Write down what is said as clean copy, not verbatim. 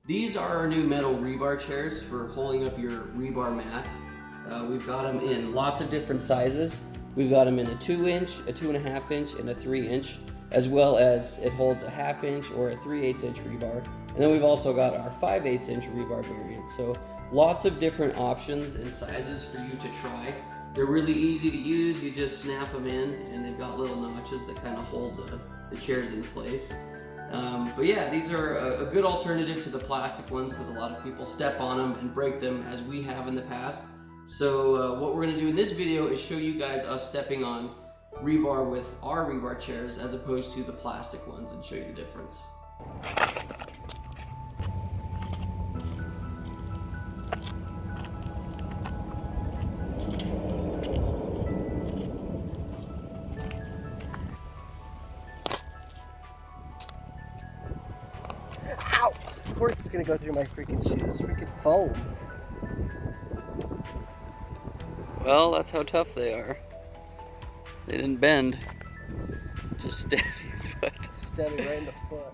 These are our new metal rebar chairs for holding up your rebar mat. We've got them in lots of different sizes. We've got them in a 2-inch, a 2.5 inch, and a 3-inch, as well as it holds a 1/2 inch or a 3/8 inch rebar. And then we've also got our 5/8 inch rebar variant. So lots of different options and sizes for you to try. They're really easy to use. You just snap them in, and they've got little notches that kind of hold the chairs in place. But yeah, these are a good alternative to the plastic ones because a lot of people step on them and break them, as we have in the past. So what we're going to do in this video is show you guys us stepping on rebar with our rebar chairs as opposed to the plastic ones, and show you the difference. Ow! Of course it's gonna go through my freaking shoes. Freaking foam. Well, that's how tough they are. They didn't bend. Just stab your foot. Stabbing right in the foot.